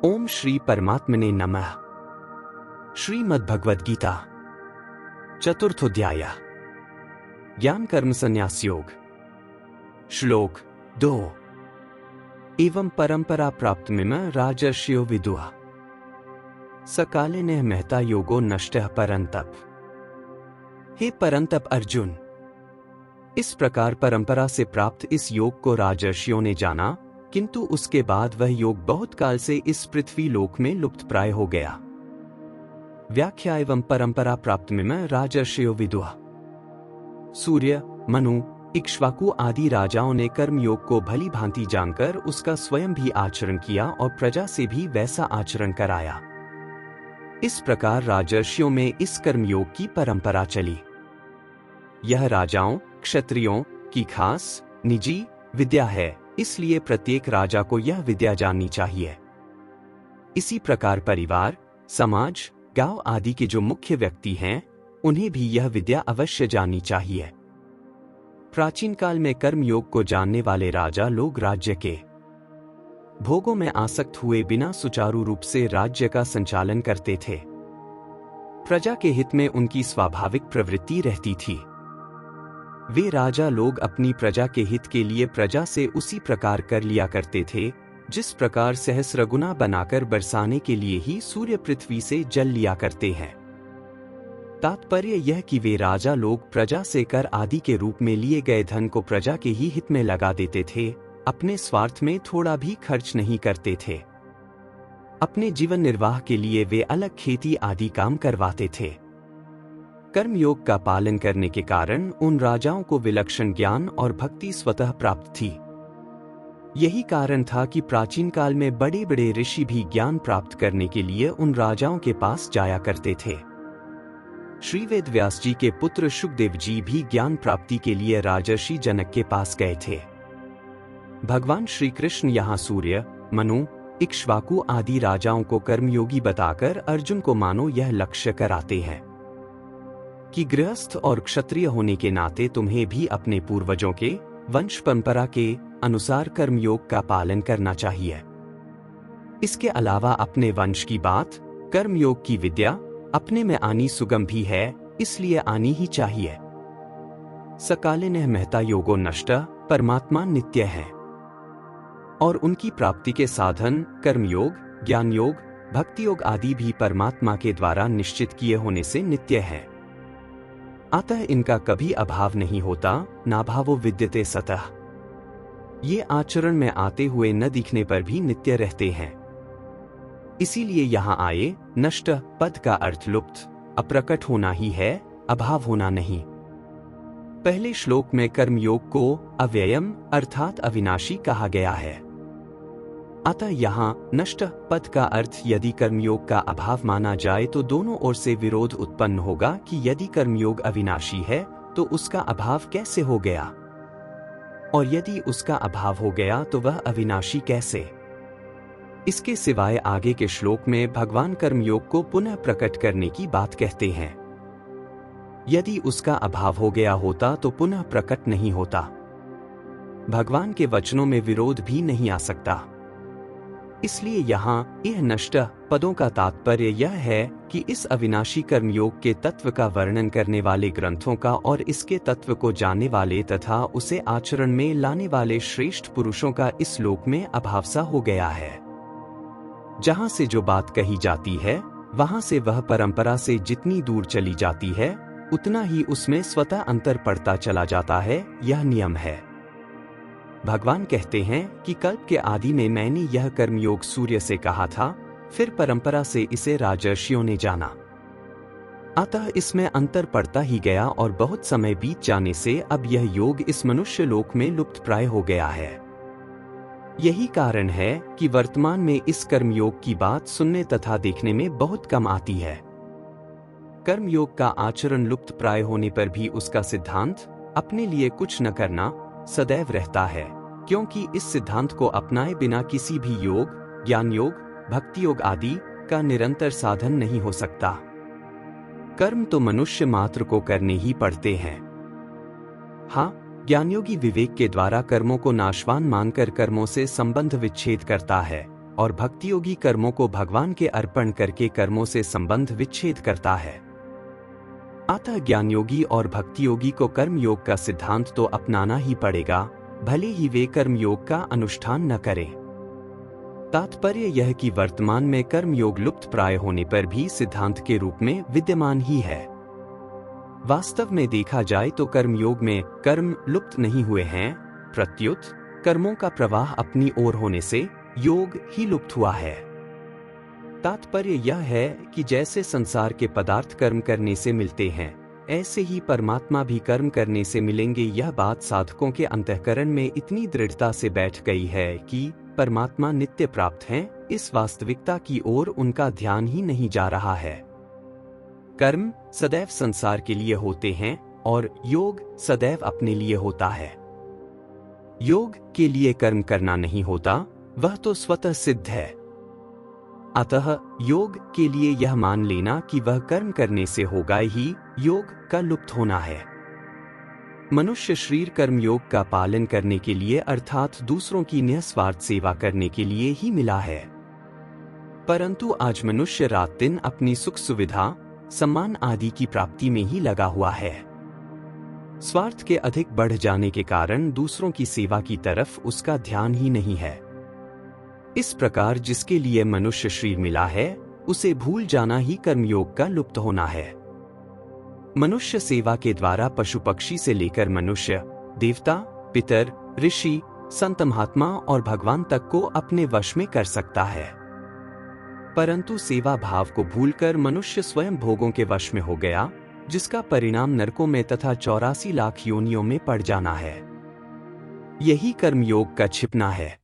ओम श्री परमात्मने नमः। श्रीमद् भगवद गीता चतुर्थोध्याय ज्ञान कर्म संन्यास योग। श्लोक 2। एवं परंपरा प्राप्त मिम राजर्षियो विदुः सकालिनः महता योगो नष्टः परंतप। हे परंतप अर्जुन, इस प्रकार परंपरा से प्राप्त इस योग को राजर्षियों ने जाना, किंतु उसके बाद वह योग बहुत काल से इस पृथ्वी लोक में लुप्त प्राय हो गया। व्याख्या एवं परंपरा प्राप्त मिम राजर्षियो विदुः। सूर्य, मनु, इक्ष्वाकु आदि राजाओं ने कर्म योग को भली भांति जानकर उसका स्वयं भी आचरण किया और प्रजा से भी वैसा आचरण कराया। इस प्रकार राजर्षियों में इस कर्म योग की परंपरा चली। यह राजाओं, क्षत्रियों की खास निजी विद्या है, इसलिए प्रत्येक राजा को यह विद्या जाननी चाहिए। इसी प्रकार परिवार, समाज, गांव आदि के जो मुख्य व्यक्ति हैं, उन्हें भी यह विद्या अवश्य जाननी चाहिए। प्राचीन काल में कर्म योग को जानने वाले राजा लोग राज्य के भोगों में आसक्त हुए बिना सुचारू रूप से राज्य का संचालन करते थे। प्रजा के हित में उनकी स्वाभाविक प्रवृत्ति रहती थी। वे राजा लोग अपनी प्रजा के हित के लिए प्रजा से उसी प्रकार कर लिया करते थे, जिस प्रकार सहस्रगुना बनाकर बरसाने के लिए ही सूर्य पृथ्वी से जल लिया करते हैं। तात्पर्य यह कि वे राजा लोग प्रजा से कर आदि के रूप में लिए गए धन को प्रजा के ही हित में लगा देते थे, अपने स्वार्थ में थोड़ा भी खर्च नहीं करते थे। अपने जीवन निर्वाह के लिए वे अलग खेती आदि काम करवाते थे। कर्म योग का पालन करने के कारण उन राजाओं को विलक्षण ज्ञान और भक्ति स्वतः प्राप्त थी। यही कारण था कि प्राचीन काल में बड़े बड़े ऋषि भी ज्ञान प्राप्त करने के लिए उन राजाओं के पास जाया करते थे। श्री वेद व्यास जी के पुत्र शुकदेव जी भी ज्ञान प्राप्ति के लिए राजर्षि जनक के पास गए थे। भगवान श्री कृष्ण यहाँ सूर्य, मनु, इक्ष्वाकु आदि राजाओं को कर्मयोगी बताकर अर्जुन को मानो यह लक्ष्य कराते हैं कि गृहस्थ और क्षत्रिय होने के नाते तुम्हें भी अपने पूर्वजों के वंश परंपरा के अनुसार कर्मयोग का पालन करना चाहिए। इसके अलावा अपने वंश की बात, कर्मयोग की विद्या अपने में आनी सुगम भी है, इसलिए आनी ही चाहिए। सकालिनः महता योगो नष्टः, परमात्मा नित्य है और उनकी प्राप्ति के साधन कर्मयोग, ज्ञान योग, भक्ति योग आदि भी परमात्मा के द्वारा निश्चित किए होने से नित्य है। अतः इनका कभी अभाव नहीं होता, नाभावो विद्यते सतः। ये आचरण में आते हुए न दिखने पर भी नित्य रहते हैं। इसीलिए यहाँ आए नष्ट पद का अर्थ लुप्त, अप्रकट होना ही है, अभाव होना नहीं। पहले श्लोक में कर्मयोग को अव्ययम अर्थात अविनाशी कहा गया है। अतः यहाँ नष्ट पद का अर्थ यदि कर्मयोग का अभाव माना जाए तो दोनों ओर से विरोध उत्पन्न होगा कि यदि कर्मयोग अविनाशी है तो उसका अभाव कैसे हो गया, और यदि उसका अभाव हो गया तो वह अविनाशी कैसे। इसके सिवाय आगे के श्लोक में भगवान कर्मयोग को पुनः प्रकट करने की बात कहते हैं। यदि उसका अभाव हो गया होता तो पुनः प्रकट नहीं होता। भगवान के वचनों में विरोध भी नहीं आ सकता। इसलिए यहाँ यह नष्ट पदों का तात्पर्य यह है कि इस अविनाशी कर्मयोग के तत्व का वर्णन करने वाले ग्रंथों का और इसके तत्व को जानने वाले तथा उसे आचरण में लाने वाले श्रेष्ठ पुरुषों का इस लोक में अभाव सा हो गया है। जहाँ से जो बात कही जाती है, वहाँ से वह परंपरा से जितनी दूर चली जाती है, उतना ही उसमें स्वतः अंतर पड़ता चला जाता है। यह नियम है। भगवान कहते हैं कि कल्प के आदि में मैंने यह कर्मयोग सूर्य से कहा था, फिर परंपरा से इसे राजर्षियों ने जाना। अतः इसमें अंतर पड़ता ही गया और बहुत समय बीत जाने से अब यह योग इस मनुष्य लोक में लुप्त प्राय हो गया है। यही कारण है कि वर्तमान में इस कर्मयोग की बात सुनने तथा देखने में बहुत कम आती है। कर्मयोग का आचरण लुप्त प्राय होने पर भी उसका सिद्धांत अपने लिए कुछ न करना सदैव रहता है, क्योंकि इस सिद्धांत को अपनाए बिना किसी भी योग, ज्ञान योग, भक्ति योग आदि का निरंतर साधन नहीं हो सकता। कर्म तो मनुष्य मात्र को करने ही पड़ते हैं। हाँ, ज्ञानयोगी विवेक के द्वारा कर्मों को नाशवान मानकर कर्मों से संबंध विच्छेद करता है, और भक्तियोगी कर्मों को भगवान के अर्पण करके कर्मों से संबंध विच्छेद करता है। अतः ज्ञानयोगी और भक्तियोगी को कर्मयोग का सिद्धांत तो अपनाना ही पड़ेगा, भले ही वे कर्मयोग का अनुष्ठान न करें। तात्पर्य यह कि वर्तमान में कर्मयोग लुप्त प्राय होने पर भी सिद्धांत के रूप में विद्यमान ही है। वास्तव में देखा जाए तो कर्मयोग में कर्म लुप्त नहीं हुए हैं, प्रत्युत कर्मों का प्रवाह अपनी ओर होने से योग ही लुप्त हुआ है। तात्पर्य यह है कि जैसे संसार के पदार्थ कर्म करने से मिलते हैं, ऐसे ही परमात्मा भी कर्म करने से मिलेंगे। यह बात साधकों के अंतःकरण में इतनी दृढ़ता से बैठ गई है कि परमात्मा नित्य प्राप्त हैं, इस वास्तविकता की ओर उनका ध्यान ही नहीं जा रहा है। कर्म सदैव संसार के लिए होते हैं और योग सदैव अपने लिए होता है। योग के लिए कर्म करना नहीं होता, वह तो स्वतः सिद्ध है। अतः योग के लिए यह मान लेना कि वह कर्म करने से होगा ही योग का लुप्त होना है। मनुष्य शरीर कर्मयोग का पालन करने के लिए अर्थात दूसरों की निस्वार्थ सेवा करने के लिए ही मिला है। परंतु आज मनुष्य रात दिन अपनी सुख सुविधा, सम्मान आदि की प्राप्ति में ही लगा हुआ है। स्वार्थ के अधिक बढ़ जाने के कारण दूसरों की सेवा की तरफ उसका ध्यान ही नहीं है। इस प्रकार जिसके लिए मनुष्य शरीर मिला है, उसे भूल जाना ही कर्मयोग का लुप्त होना है। मनुष्य सेवा के द्वारा पशु पक्षी से लेकर मनुष्य, देवता, पितर, ऋषि, संत महात्मा और भगवान तक को अपने वश में कर सकता है। परंतु सेवा भाव को भूलकर मनुष्य स्वयं भोगों के वश में हो गया, जिसका परिणाम नरकों में तथा 84 लाख योनियों में पड़ जाना है। यही कर्मयोग का छिपना है।